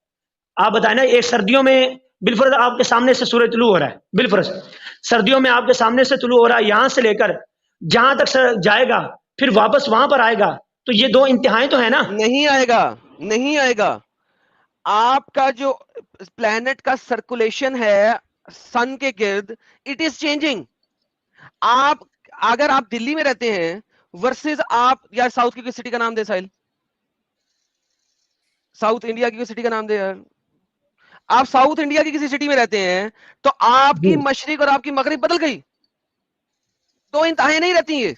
آپ بتائیں نا, ایک سردیوں میں بالفرض آپ کے سامنے سے سورج طلوع ہو رہا ہے, بالفرض سردیوں میں آپ کے سامنے سے طلوع ہو رہا ہے, یہاں سے لے کر جہاں تک جائے گا پھر واپس وہاں پر آئے گا, تو یہ 2 انتہائیں تو ہیں نا. نہیں آئے گا, نہیں آئے گا. آپ کا جو پلانٹ کا سرکولیشن ہے سن کے گرد, اٹ از چینجنگ. آپ اگر آپ دلی میں رہتے ہیں ورسز آپ یا ساؤتھ کی کوئی سٹی کا نام دے, ساحل ساؤتھ انڈیا کی کوئی سٹی کا نام دے یار. آپ ساؤتھ انڈیا کی کسی سٹی میں رہتے ہیں تو آپ کی مشرق اور آپ کی مغرب بدل گئی. 2 انتہائیں نہیں رہتی. یہ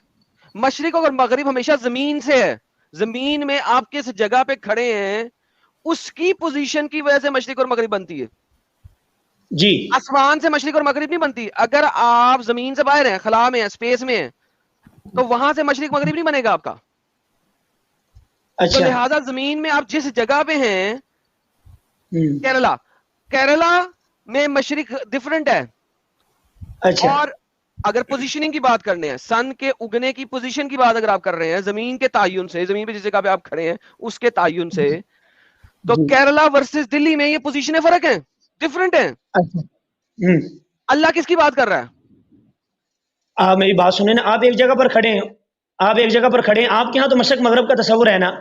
مشرق اور مغرب ہمیشہ زمین سے ہے. زمین میں آپ کس جگہ پہ کھڑے ہیں اس کی پوزیشن کی وجہ سے مشرق اور مغرب بنتی ہے. جی آسمان سے مشرق اور مغرب نہیں بنتی. اگر آپ زمین سے باہر ہیں, خلا میں ہیں, اسپیس میں ہیں, تو وہاں سے مشرق مغرب نہیں بنے گا آپ کا. تو اچھا, لہذا زمین میں آپ جس جگہ پہ ہیں, کیرلا, کیرلا میں مشرق ڈفرنٹ ہے. اچھا اور اگر پوزیشننگ کی بات کرنے ہیں, سن کے اگنے کی پوزیشن کی بات اگر آپ کر رہے ہیں, زمین کے تعین سے, زمین پہ جس جگہ پہ آپ کھڑے ہیں اس کے تعین سے, تو کیرلا ورسز دلی میں یہ پوزیشنیں فرق ہیں, ڈفرنٹ ہیں. اللہ کس کی بات کر رہا ہے؟ آپ میری بات سنیں نا, آپ ایک جگہ پر کھڑے ہیں, آپ ایک جگہ پر کھڑے ہیں, آپ کے یہاں تو مشرق مغرب کا تصور ہے نا,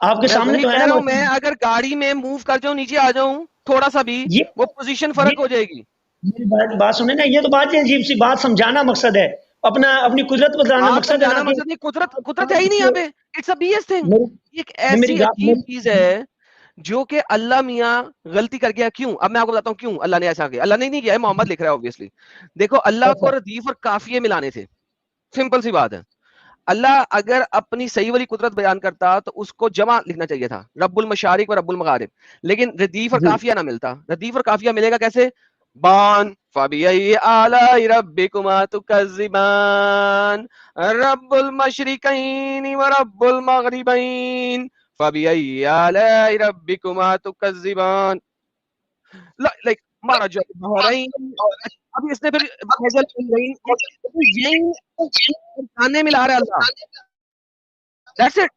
آپ کے سامنے تو ہے نا. میں اگر گاڑی میں موو کر جاؤں, نیچے آ جاؤں تھوڑا سا بھی, وہ پوزیشن فرق ہو جائے گی. میری بات سنیں نا, یہ تو بات عجیب سی بات, سمجھانا مقصد ہے, اپنی قدرت بتانا مقصد ہے نا. مقصد نہیں, قدرت ہے ہی نہیں یہاں پہ. It's a B S thing. ایک ایسی عجیب چیز ہے جو کہ اللہ میاں غلطی کر گیا. کیوں؟ اب میں آپ کو بتاتا ہوں کیوں اللہ نے ایسا کیا. اللہ نے نہیں کیا ہے, محمد لکھ رہا ہے obviously. دیکھو اللہ کو ردیف اور قافیے ملانے تھے, سمپل سی بات ہے. اللہ اگر اپنی صحیح والی قدرت بیان کرتا تو اس کو جمع لکھنا چاہیے تھا, رب المشارق و رب المغارب. لیکن ردیف اور قافیہ نہ ملتا. ردیف اور قافیہ ملے گا کیسے؟ بان فبأي آلاء ربكما تكذبان رب المشرقين ورب المغربين فبأي آلاء ربكما تكذبان. لائک مرج البحرين. اب اس نے پھر کھانے ملا رہا ہے اللہ. That's it.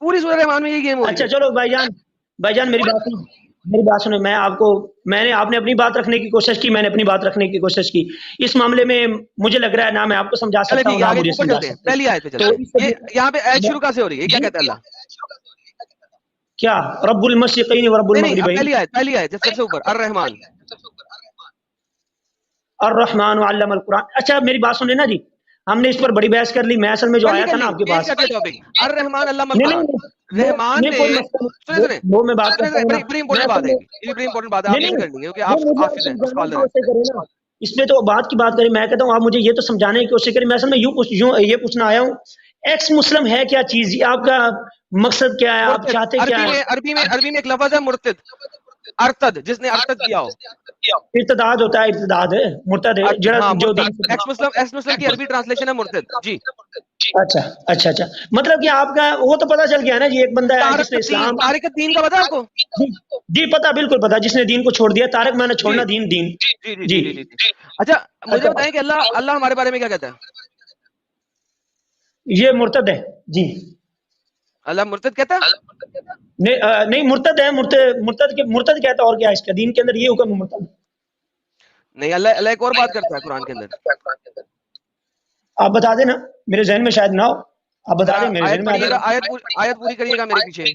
پوری سورہ رحمان میں یہ گیم ہو رہی ہے. اچھا چلو بھائی جان میری بات سنیں, آپ نے اپنی بات رکھنے کی کوشش کی, میں نے اپنی بات رکھنے کی کوشش کی. اس معاملے میں مجھے لگ رہا ہے نہ میں آپ کو سمجھا سکتا ہوں, نہ مجھے سمجھا سکتا. پہلی آیت پہ چلتے ہیں. یہاں پہ ایت شروع کہاں سے ہو رہی ہے, کیا کہتا ہے اللہ؟ کیا رب المشرقین و رب نہیں نہیں، اب المغربین. پہلی آیت سب سے اوپر الرحمن. الرحمن علم القرآن. اچھا میری بات سنیں نا جی, ہم نے اس پر بڑی بحث کر لی. میں اصل میں جو آیا تھا نا آپ کے پاس, الرحمن علم نہیں القرآن. رحمان نے وہ میں بات کرتا ہوں نا, بڑی امپورٹنٹ بات ہے, یہ بڑی امپورٹنٹ بات ہے, آپ یہ کرنی ہے کیونکہ آپ حافظ ہیں, اسکالر ہیں. اس میں تو بات کی بات کریں, میں کہتا ہوں آپ مجھے یہ تو سمجھانے کی کوشش کریں. میں اصل میں یوں یہ پوچھنا آیا ہوں, ایکس مسلم ہے کیا چیز, آپ کا مقصد کیا ہے, آپ چاہتے کیا ہے؟ عربی میں ایک لفظ ہے مرتد, ارتد, جس نے ارتد کیا ہو. ارتداد ہوتا ہے, ارتداد ہے مرتد ہے جو ایکس مسلم کی عربی ٹرانسلیشن ہے مرتد. جی اچھا اچھا اچھا, مطلب کہ آپ کا وہ تو پتہ چل گیا نا جی, ایک بندہ ہے جس نے اسلام, طارق الدین کا پتا آپ کو؟ جی پتا, بالکل پتا, جس نے دین کو چھوڑ دیا. طارق میں نے چھوڑنا دین. جی. اچھا مجھے بتائیں کہ اللہ ہمارے بارے میں کیا کہتا ہے؟ یہ مرتد ہے جی. اللہ مرتد کہتا ہے؟ نہیں مرتد ہے, مرتد کہتا, اور کیا اس کا دین کے اندر یہ حکم مرتد نہیں. اللہ ایک اور بات کرتا ہے قرآن کے اندر, آپ بتا دیں نا, میرے ذہن میں شاید نہ ہو, آپ بتا دیں میرے ذہن میں. آیت پوری کریے گا میرے پیچھے.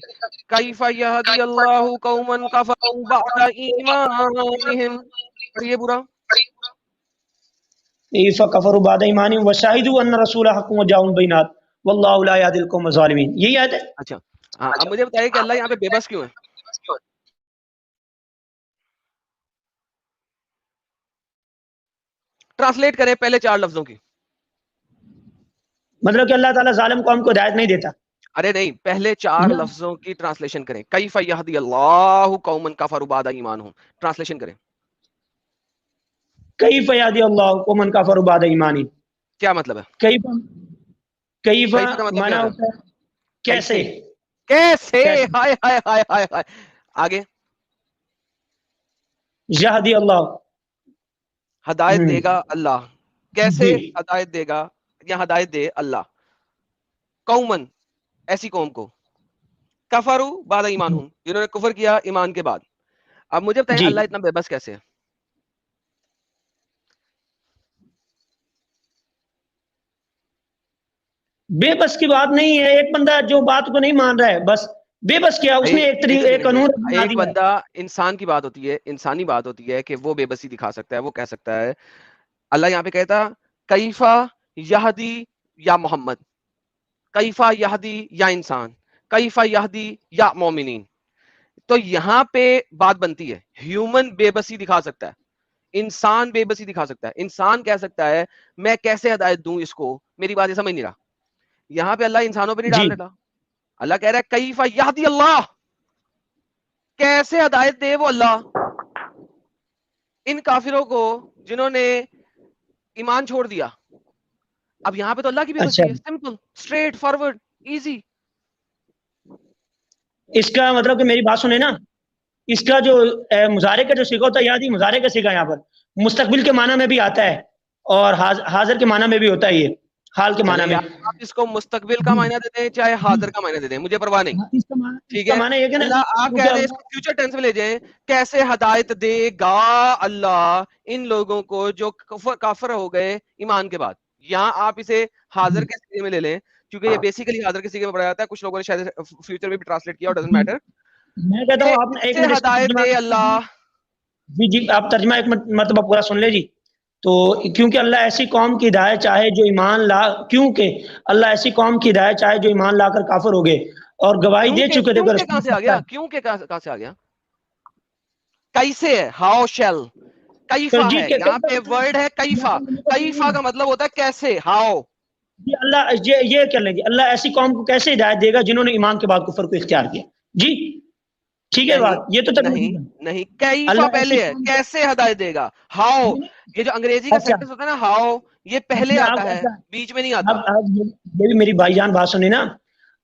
کیف یہدی اللہ قوما کفروا بعد ایمانہم, پڑھیے پورا. فکفروا بعد ایمانہم وشہدوا ان رسول حق وجاءهم البینات واللہ لا یہدی القوم الظالمین. یہی آیت ہے. اچھا اب مجھے بتائیے کہ اللہ یہاں پہ بے بس کیوں ہے؟ ٹرانسلیٹ کریں پہلے 4 لفظوں کی. مطلب کہ اللہ تعالیٰ ظالم قوم کو ہدایت نہیں دیتا. ارے نہیں, پہلے 4 لفظوں کی ٹرانسلیشن کریں. کیف یہدی اللہ قوما کفروا بعد ایمانہم, ٹرانسلیشن کریں. کیف یہدی اللہ قوما کفروا بعد ایمانہم, کیا مطلب ہے؟ کیف مانا ہوتا ہے کیسے. ہائے ہائے ہائے ہائے ہائے. آگے یہدی اللہ, ہدایت دے گا اللہ. کیسے ہدایت دے گا یا ہدایت دے اللہ؟ قومن, ایسی قوم کو, کفروا بعد ایمانہم, جنہوں نے کفر کیا ایمان کے بعد. اب مجھے بتائیں اللہ اتنا بے بس کیسے ہے؟ بے بس کی بات نہیں ہے, ایک بندہ جو بات کو نہیں مان رہا ہے بس بے بس کیا, اس نے ایک قانون. ایک بندہ, انسان کی بات ہوتی ہے, انسانی بات ہوتی ہے کہ وہ بے بسی دکھا سکتا ہے, وہ کہہ سکتا ہے. اللہ یہاں پہ کہتا کیفا یہدی یا محمد, کیفا یہدی یا انسان, کیفا یہدی یا مومنین. تو یہاں پہ بات بنتی ہے, ہیومن بے بسی دکھا سکتا ہے, انسان بے بسی دکھا سکتا ہے. انسان کہہ سکتا ہے میں کیسے ہدایت دوں اس کو, میری بات یہ سمجھ نہیں رہا. یہاں پہ اللہ انسانوں پہ نہیں ڈال دیتا. اللہ کہہ رہا ہے کیفا یہدی اللہ, کیسے ہدایت دے وہ اللہ ان کافروں کو جنہوں نے ایمان چھوڑ دیا. اب یہاں پہ تو اللہ کی بھی بسی ہے, سمپل, اسٹریٹ فارورڈ, ایزی. اس کا مطلب کہ میری بات سنیں نا, اس کا جو مضارع کا جو صیغہ ہوتا ہے, یاد ہی مضارع کا صیغہ یہاں پر مستقبل کے معنی میں بھی آتا ہے اور حاضر کے معنی میں بھی ہوتا ہے, یہ حال کے معنی میں. آپ اس کو مستقبل کا معنی دے دیں چاہے حاضر کا معنی دے دیں, مجھے پرواہ نہیں. ٹھیک ہے, آپ کہہ رہے ہیں اس کو فیوچر ٹینس میں لے جائیں. کیسے ہدایت دے گا اللہ ان لوگوں کو جو کافر ہو گئے ایمان کے بعد. یہاں آپ اسے حاضر کے سیغے میں لے لیں, کیونکہ یہ بیسیکلی حاضر کے سیغے میں پڑھا جاتا ہے. کچھ لوگوں نے شاید فیوچر میں بھی ٹرانسلیٹ کیا, ڈزنٹ میٹر. میں کہتا ہوں آپ ایک منٹ ہدایت دے اللہ. جی آپ ترجمہ ایک مرتبہ پورا سن لے جی. تو کیونکہ اللہ ایسی قوم کی ہدایت چاہے جو ایمان لا, کیونکہ اللہ ایسی قوم کی ہدایت چاہے جو ایمان لا کر کافر ہو گئے اور گواہی دے چکے تھے. کہاں سے آ گیا, کیوں کہ کہاں سے آ گیا, کیسے ہے, ہاؤ شیل, کیفا ہے, یہاں پہ ورڈ ہے کیفا. کیفا کا مطلب ہوتا ہے کیسے, ہاؤ. جی اللہ یہ کر لیں گے, اللہ ایسی قوم کو کیسے ہدایت دے گا جنہوں نے ایمان کے بعد کفر کو اختیار کیا. جی ٹھیک ہے بات, یہ تو نہیں, کیفا پہلے ہے, کیسے ہدایت دے گا, ہاؤ. یہ جو انگریزی کا سینٹنس ہوتا ہے نا, ہاؤ, یہ پہلے آتا ہے, بیچ میں نہیں آتا. یہ بھی میری بھائی جان بات سنی نا,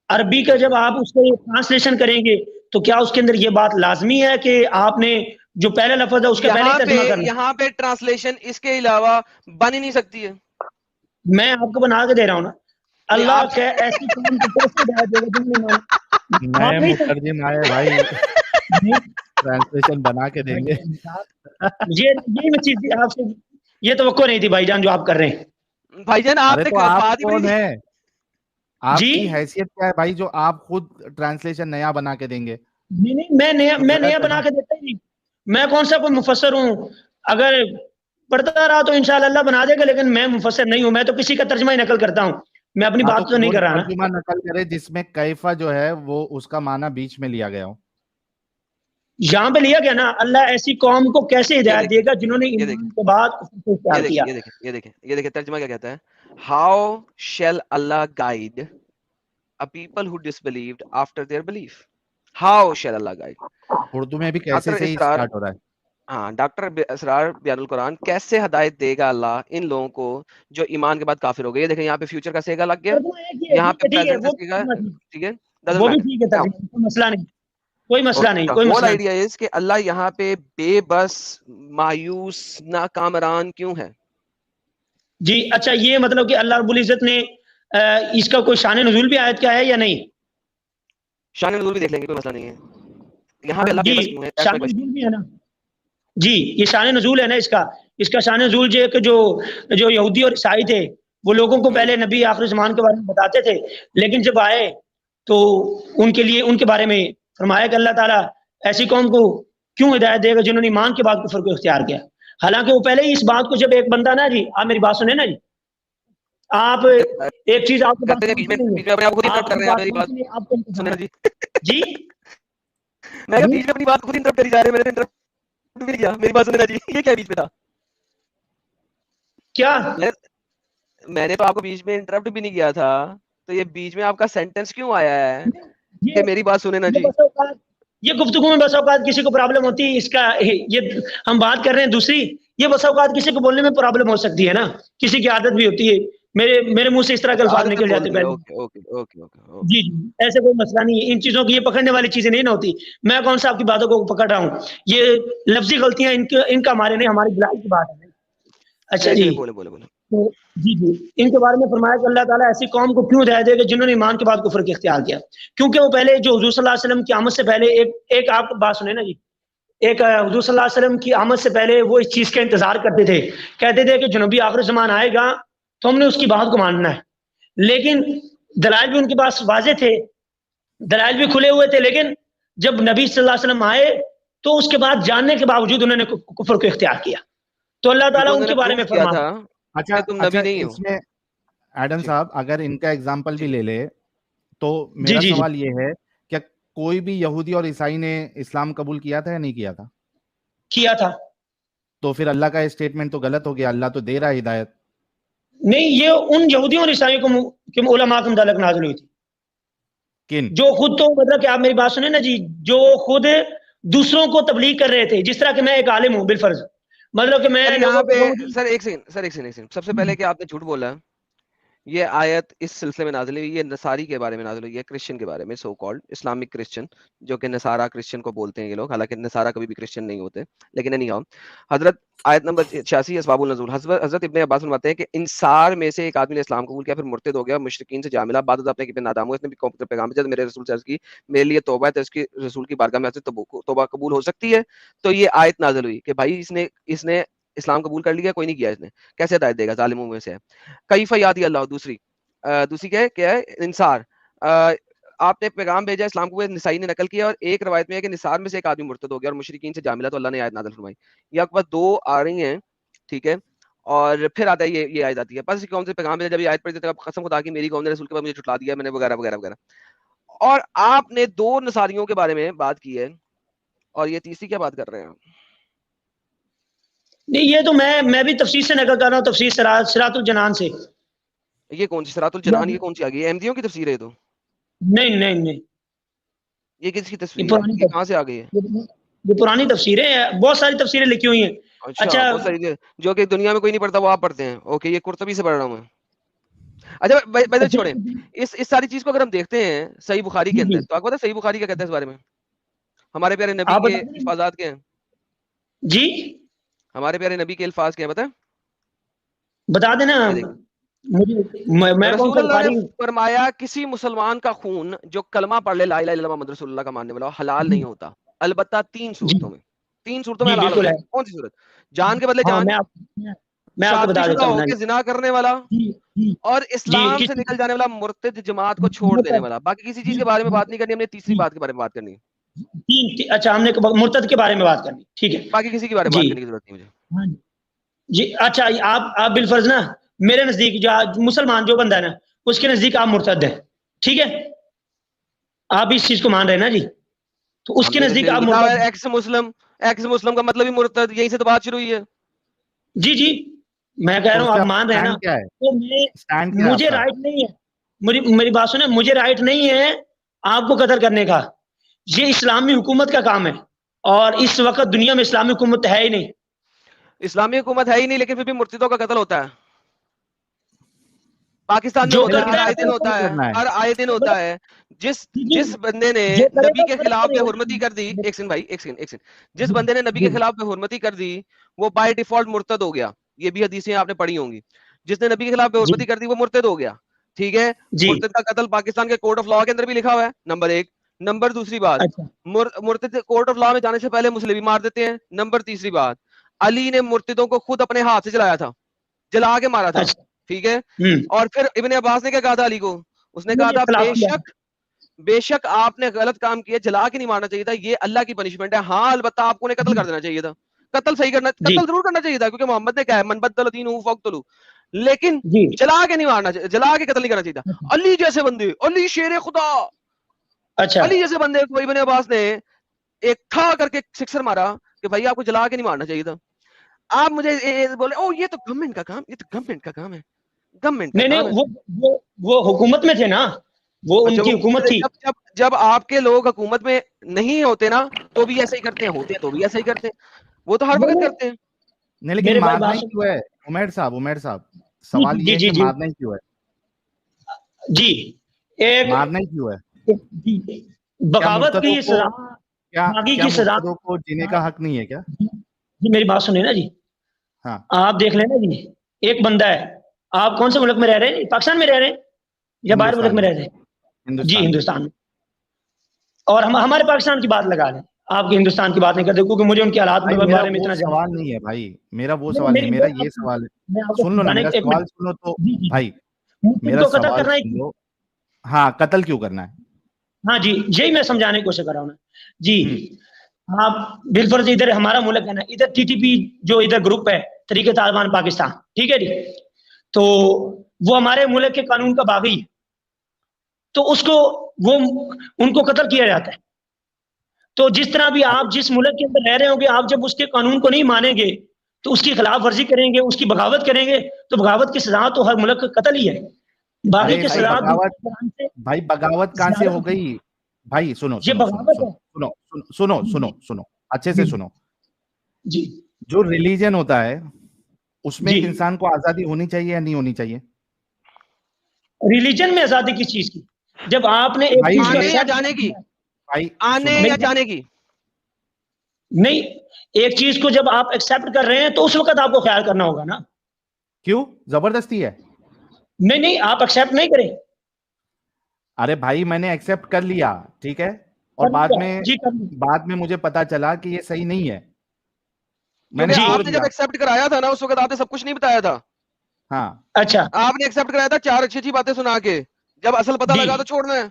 عربی کا جب آپ اس کو ٹرانسلیشن کریں گے تو کیا اس کے اندر یہ بات لازمی ہے کہ آپ نے جو پہلا لفظ ہے اس کا پہلے ترجمہ کرنا؟ یہاں پہ ٹرانسلیشن اس کے علاوہ بن ہی نہیں سکتی ہے. میں آپ کو بنا کے دے رہا ہوں نا, اللہ کے ایسی قوم کو کیسے ہدایت دے گا. نئے مترجم آئے بھائی, ٹرانسلیشن بنا کے دیں گے. یہ میں چیز آپ سے یہ توقع نہیں تھی بھائی جان جو آپ کر رہے ہیں. بھائی جان آپ کون ہے, آپ کی حیثیت کیا ہے بھائی جو آپ خود ٹرانسلیشن نیا بنا کے دیں گے؟ نہیں میں نیا بنا کے دیتا ہی نہیں. میں کون سا کوئی مفسر ہوں؟ اگر پڑھتا رہا تو انشاءاللہ اللہ بنا دے گا, لیکن میں مفسر نہیں ہوں. میں تو کسی کا ترجمہ ہی نقل کرتا ہوں, میں اپنی بات تو نہیں کر رہا نا. ترجمہ نقل کرے جس میں کیفا جو ہے وہ اس کا معنی بیچ میں لیا گیا ہو. یہاں پہ لیا گیا نا, اللہ ایسی قوم کو کیسے ہدایت دے گا جنہوں نے ایمان کے بعد کفر اختیار کیا. یہ دیکھیں ترجمہ کیا کہتا ہے, how shell Allah guide a people who disbelieved after their belief. How shall Allah guide? Urdu میں بھی کیسے سے ہی سٹارٹ ہو رہا ہے. ہاں, ڈاکٹر اسرار بیان القرآن, کیسے ہدایت دے گا اللہ ان لوگوں کو جو ایمان کے بعد کافر ہو گئے. دیکھیں یہاں پہ فیوچر کا سیگا لگ گیا, یہاں پہ پریزنٹ کا سیگا, ٹھیک ہے, وہ بھی ٹھیک ہے, کوئی مسئلہ نہیں, کوئی مسئلہ نہیں, کوئی مسئلہ نہیں. آئیڈیا ہے کہ اللہ یہاں پہ بے بس, مایوس, ناکامران کیوں ہے. جی اچھا, یہ مطلب کہ اللہ رب العزت نے اس کا کوئی شان نزول بھی آیت کا ہے یا نہیں؟ شان نزول بھی دیکھ لیں گے, کوئی مسئلہ نہیں ہے. یہاں پہ اللہ جی بے بس کیوں ہے, شان نزول بھی ہے نا. جی یہ شان نزول ہے نا, اس کا شان نزول جو یہودی اور عیسائی تھے وہ لوگوں کو پہلے نبی آخر زمان کے بارے میں بتاتے تھے, لیکن جب آئے تو ان کے لیے ان کے بارے میں فرمایا کہ اللہ تعالیٰ ایسی قوم کو کیوں ہدایت دے گا جنہوں نے ایمان کے بعد کفر کو اختیار کیا. حالانکہ وہ پہلے ہی اس بات کو, جب ایک بندہ نا جی, آپ میری بات سنیں نا جی, آپ ایک چیز آپ جی میں بیچ میں اپنی بات خود انٹرپٹ کری جا رہے ہیں, میری بات سننا جی, یہ کیا بیچ میں تھا, کیا میں نے تو آپ کو بیچ میں انٹرپٹ بھی نہیں کیا تھا, تو یہ بیچ میں آپ کا سینٹنس کیوں آیا ہے کہ میری بات سنیں نا جی. یہ گفتگو میں بس اوقات کسی کو پرابلم ہوتی ہے, اس کا یہ ہم بات کر رہے ہیں دوسری, یہ بس اوقات کسی کو بولنے میں پرابلم ہو سکتی ہے نا, کسی کی عادت بھی ہوتی ہے, میرے منہ سے اس طرح کے الفاظ نکل جاتے پہلے. جی جی ایسے کوئی مسئلہ نہیں ہے, ان چیزوں کی یہ پکڑنے والی چیزیں نہیں نہ ہوتی. میں کون سا آپ کی باتوں کو پکڑ رہا ہوں, یہ لفظی غلطیاں ان کا ہمارے نہیں, ہماری بلائی کی بات ہے. اچھا جی جی ان کے بارے میں فرمایا کہ اللہ تعالیٰ ایسی قوم کو کیوں ہدایت دے گا جنہوں نے ایمان کے بعد کفر کے اختیار کیا, کیونکہ وہ پہلے جو حضور صلی اللہ علیہ وسلم کی آمد سے پہلے ایک آپ بات سنیں نا جی, ایک حضور صلی اللہ علیہ وسلم کی آمد سے پہلے وہ اس چیز کا انتظار کرتے تھے, کہتے تھے کہ جنوبی آخر زمان آئے گا تو ہم نے اس کی بات کو ماننا ہے. لیکن دلائل بھی ان کے پاس واضح تھے, دلائل بھی کھلے ہوئے تھے, لیکن جب نبی صلی اللہ علیہ وسلم آئے تو اس کے بعد جاننے کے باوجود انہوں نے کفر کو اختیار کیا. تو اللہ تعالیٰ ان کے بارے میں فرمایا. اچھا اس میں ایڈم صاحب اگر ان کا ایگزامپل بھی لے لے تو میرا سوال یہ ہے کہ کوئی بھی یہودی اور عیسائی نے اسلام قبول کیا تھا یا نہیں کیا تھا؟ کیا تھا. تو پھر اللہ کا اسٹیٹمنٹ تو غلط ہو گیا, اللہ تو دے رہا ہے ہدایت. نہیں, یہ ان یہودیوں اور عیسائیوں کو علماء کے متعلق نازل ہوئی تھی. کن؟ جو خود تو مطلب کہ آپ میری بات سنیں نا جی, جو خود دوسروں کو تبلیغ کر رہے تھے, جس طرح کہ میں ایک عالم ہوں بالفرض, مطلب کہ میں یہاں پہ سر ایک سیکنڈ سب سے پہلے کہ آپ نے جھوٹ بولا, یہ آیت اس سلسلے میں نازل ہوئی, یہ نصاری کے بارے میں نازل ہوئی ہے, کرسچن کے بارے میں, سو کالڈ اسلامک کرسچن, جو کہ نصارہ کرسچن کو بولتے ہیں یہ لوگ, حالانکہ نصارہ کبھی بھی کرسچن نہیں ہوتے, لیکن نہیں آؤ. حضرت آیت نمبر 86 اسباب النزول, حضرت ابن عباس فرماتے ہیں کہ انصار میں سے ایک آدمی نے اسلام قبول کیا, پھر مرتد ہو گیا, مشرکین سے جا ملا, بعد اپنے کی نادام ہوا, اس نے بھی قوم کے پیغام بھیجا, میرے رسول سے عرض کی میرے لیے توبہ ہے, تو اس کی رسول کی بارگاہ میں توبہ قبول ہو سکتی ہے. تو یہ آیت نازل ہوئی کہ بھائی اس نے اسلام قبول کر لیا, کوئی نہیں کیا, اس نے کیسے ہدایت دے گا, ظالموں میں سے ہے. کیف یاتی اللہ, دوسری کیا ہے, انصار, آپ نے پیغام بھیجا اسلام کو, نسائی نے نقل کیا, اور ایک روایت میں ہے کہ نصار میں سے ایک آدمی مرتد ہو گیا اور مشرکین سے جا ملا, تو اللہ نے آیت نازل فرمائی. یہ آپ کے پاس دو آ رہی ہیں, ٹھیک ہے, اور پھر آتا ہے یہ آیت آتی ہے, بس قوم سے پیغام بھیجا, جب یہ آیت پڑھی تو قسم خدا کی میری قوم نے رسول کے بعد مجھے جھٹلا دیا, میں نے وغیرہ وغیرہ وغیرہ. اور آپ نے دو نصاریوں کے بارے میں بات کی ہے, اور یہ تیسری کیا بات کر رہے ہیں؟ نہیں, یہ تو میں بھی تفسیر سے نقل کر رہا ہوں, تفسیر صراط الجنان سے. یہ کون سی صراط الجنان, یہ کون سی آ گئی؟ احمدیوں کی تفسیر ہے تو نہیں, یہ کس کی تفسیر ہے, یہ کہاں سے آ گئی ہے؟ یہ پرانی تفسیریں ہیں, بہت ساری تفسیریں لکھی ہوئی ہیں. اچھا بہت ساری, جو کہ دنیا میں کوئی نہیں پڑھتا وہ آپ پڑھتے ہیں. اوکے, یہ قرطبی سے پڑھ رہا ہوں میں. اچھا بھائی چھوڑیں, اس ساری چیز کو اگر ہم دیکھتے ہیں صحیح بخاری کے اندر, تو آپ کو پتا صحیح بخاری کیا کہتا ہے اس بارے میں؟ ہمارے پیارے نبی کے الفاظات کیا ہیں جی, ہمارے پیارے نبی کے الفاظ کیا ہیں بتا دینا. رسول اللہ نے فرمایا کسی مسلمان کا خون جو کلمہ پڑھ لے لا الہ الا اللہ محمد رسول اللہ کا ماننے والا حلال نہیں ہوتا, البتہ تین صورتوں میں حلال ہوتا ہے. کون سی صورت؟ جان کے بدلے جان, شادی شدہ ہو کے زنا کرنے والا, اور اسلام سے نکل جانے والا مرتد, جماعت کو چھوڑ دینے والا. باقی کسی چیز کے بارے میں بات نہیں کرنی, ہم نے تیسری بات کے بارے میں بات کرنی ہے. اچھا ہم نے مرتد کے بارے میں بات کرنی, ٹھیک ہے, باقی کسی کے بارے میں بات کرنے کی ضرورت نہیں مجھے. جی اچھا, آپ بالفرض نا میرے نزدیک جو مسلمان جو بندہ ہے نا اس کے نزدیک آپ مرتد ہے, ٹھیک ہے, آپ اس چیز کو مان رہے ہیں نا جی, تو اس کے نزدیک آپ مرتد. ایکس مسلم کا مطلب ہی مرتد, یہیں سے تو بات شروع ہوئی ہے. جی جی میں کہہ رہا ہوں آپ مان رہے ہیں نا, تو مجھے رائٹ نہیں ہے, میری بات سنیں, مجھے رائٹ نہیں ہے آپ کو قتل کرنے کا, یہ اسلامی حکومت کا کام ہے, اور اس وقت دنیا میں اسلامی حکومت ہے ہی نہیں. اسلامی حکومت ہے ہی نہیں, لیکن پھر بھی مرتدوں کا قتل ہوتا ہے پاکستان میں, ہوتا ہے, ہر آئے دن ہوتا ہے, ہر آئے دن ہوتا ہے. جس بندے نے نبی کے خلاف بے حرمتی کر دی, ایک سیکنڈ بھائی, ایک سیکنڈ, جس بندے نے نبی کے خلاف بے حرمتی کر دی وہ بائی ڈیفالٹ مرتد ہو گیا. یہ بھی حدیثیں آپ نے پڑھی ہوں گی, جس نے نبی کے خلاف بے حرمتی کر دی وہ مرتد ہو گیا, ٹھیک ہے. مرتد کا قتل پاکستان کے کوڈ آف لاء کے اندر بھی لکھا ہوا ہے, نمبر ایک. نمبر دوسری بات, مرتد کورٹ آف لاء میں جانے سے پہلے مسلم بھی مار دیتے ہیں. نمبر تیسری بات, علی نے مرتدوں کو خود اپنے ہاتھ سے جلایا تھا, جلا کے مارا تھا, ٹھیک ہے. اور پھر ابن عباس نے کیا کہا تھا علی کو, اس نے کہا تھا بے شک آپ نے غلط کام کیا, جلا کے نہیں مارنا چاہیے تھا, یہ اللہ کی پنشمنٹ ہے. ہاں البتہ آپ کو انہیں قتل کر دینا چاہیے تھا, قتل صحیح کرنا, قتل ضرور کرنا چاہیے تھا, کیونکہ محمد نے کہا ہے من بدل دینہ فاقتلوہ, لیکن جلا کے نہیں مارنا, جلا کے قتل نہیں کرنا چاہیے تھا. علی جیسے بندے, علی شیر خدا, علی جیسے بندے کو ابن عباس نے ایک تھا کر کے سکسر مارا کہ بھائی آپ کو جلا کے نہیں مارنا چاہیے تھا. آپ مجھے بولے او یہ تو گورنمنٹ کا کام, یہ تو گورنمنٹ کا کام ہے, گورنمنٹ کا کام ہے. وہ حکومت میں تھے نا, وہ ان کی حکومت تھی. جب آپ کے لوگ حکومت میں نہیں ہوتے نا تو بھی ایسا ہی کرتے ہیں, ہوتے ہیں تو بھی ایسا ہی کرتے ہیں, وہ تو ہر وقت کرتے ہیں. نہیں لیکن مارنا ہی کیوں ہے عمیر صاحب, سوال یہ ہے کہ مارنا ہی کیوں ہے, جی مارنا ہی کیوں ہے, بغاوت کی سزا, کیا مرتدوں کو جینے کا حق نہیں ہے کیا؟ جی میری بات سنیں نا جی, ہاں آپ دیکھ لیں نا جی, ایک بندہ ہے, آپ کون سے ملک میں رہ رہے ہیں, پاکستان میں رہ رہے ہیں یا باہر ملک میں رہ رہے ہیں؟ جی ہندوستان میں. اور ہمارے پاکستان کی بات لگا لیں, آپ کے ہندوستان کی بات نہیں کرتے, کیونکہ مجھے ان کے حالات کے بارے میں اتنا سوال نہیں ہے بھائی, میرا وہ سوال نہیں, میرا یہ سوال ہے, سن لو نا میرا سوال سنو تو بھائی, میرا سوال سن لو. ہاں قتل کیوں کرنا ہے, ہاں جی یہی میں سمجھانے کی کوشش کر رہا ہوں جی. آپ بالفرض ادھر ہمارا ملک ہے نا, ادھر ٹی ٹی پی جو ادھر گروپ ہے تحریک طالبان پاکستان, ٹھیک ہے جی, تو وہ ہمارے ملک کے قانون کا باغی ہے, تو اس کو وہ ان کو قتل کیا جاتا ہے. تو جس طرح بھی آپ جس ملک کے اندر رہ رہے ہوں گے, آپ جب اس کے قانون کو نہیں مانیں گے تو اس کی خلاف ورزی کریں گے, اس کی بغاوت کریں گے, تو بغاوت کی سزا تو ہر ملک کا قتل ہی ہے. باقی کی سزا بھائی بغاوت کہاں سے ہو گئی بھائی, سنو اچھے سے سنو جی. جو ریلیجن ہوتا ہے اس میں ایک انسان کو آزادی ہونی چاہیے یا نہیں ہونی چاہیے؟ ریلیجن میں آزادی کس چیز کی؟ جب آپ نے آنے یا جانے کی, آنے یا جانے کی نہیں, ایک چیز کو جب آپ ایکسپٹ کر رہے ہیں تو اس وقت آپ کو خیال کرنا ہوگا نا. کیوں زبردستی ہے؟ نہیں آپ ایکسپٹ نہیں کریں. ارے بھائی میں نے ایکسپٹ کر لیا, ٹھیک ہے, اور بعد میں مجھے پتا چلا کہ یہ صحیح نہیں ہے. میں نے آپ نے جب ایکسپٹ کرایا تھا نا اس وقت آپ نے سب کچھ نہیں بتایا تھا. ہاں اچھا آپ نے ایکسپٹ کرایا تھا 4 اچھی باتیں سنا کے, جب اصل پتہ لگا تو چھوڑنا ہے.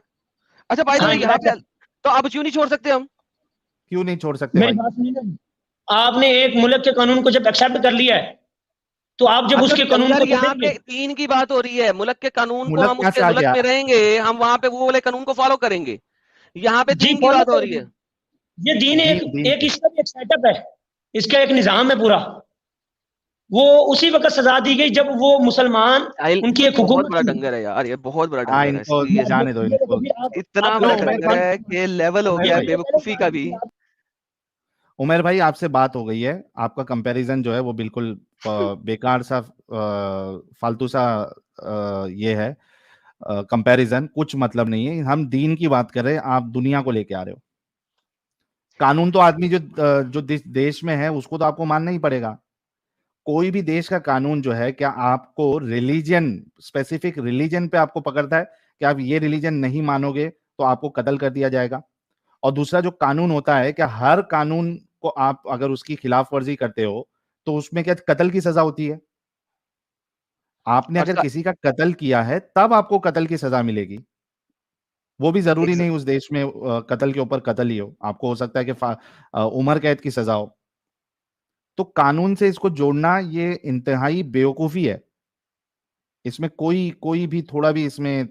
اچھا بھائی تو یہاں پہ تو اب کیوں نہیں چھوڑ سکتے ہم؟ کیوں نہیں چھوڑ سکتے بھائی؟ آپ نے ایک ملک کے قانون کو جب ایکسپٹ کر لیا ہے تو آپ جب اس کے قانون کو یہاں پہ دین کی بات ہو رہی ہے, ملک کے قانون کو ہم اس کے ملک میں رہیں گے, ہم وہاں پہ وہ والے قانون کو فالو کریں گے. یہاں پہ دین کی بات ہو رہی ہے. یہ دین ایک اس کا بھی ایک سیٹ اپ ہے, اس کا ایک نظام ہے پورا. وہ اسی وقت سزا دی گئی جب وہ مسلمان ان کی ایک حکومت, بہت بڑا ڈنگر ہے یار, یہ بہت بڑا ڈنگر ہے, جانے دو ان کو, اتنا بڑا ڈنگر ہے کہ لیول ہو گیا بے وقوفی کا بھی. عمیر بھائی آپ سے بات ہو گئی ہے, آپ کا کمپیریزن جو ہے وہ بالکل بیکار سا فالتو سا یہ ہے کمپیریزن, کچھ مطلب نہیں ہے. ہم دین کی بات کر رہے ہیں, آپ دنیا کو لے کے آ رہے ہو. قانون تو آدمی جو دیش میں ہے اس کو تو آپ کو ماننا ہی پڑے گا. کوئی بھی دیش کا قانون جو ہے, کیا آپ کو ریلیجن, اسپیسیفک ریلیجن پہ آپ کو پکڑتا ہے کہ آپ یہ ریلیجن نہیں مانو گے تو آپ کو قتل کر دیا جائے گا؟ اور دوسرا جو قانون ہوتا ہے, کیا ہر قانون کو آپ اگر اس کی خلاف ورزی کرتے ہو تو اس میں کیا قتل کی سزا ہوتی ہے؟ آپ نے اگر کسی کا قتل کیا ہے تب آپ کو قتل کی سزا ملے گی. وہ بھی ضروری نہیں اس دیش میں قتل کے اوپر قتل ہی ہو, آپ کو ہو سکتا ہے کہ عمر قید کی سزا ہو. تو قانون سے اس کو جوڑنا یہ انتہائی بیوقوفی ہے, اس میں کوئی بھی تھوڑا بھی اس میں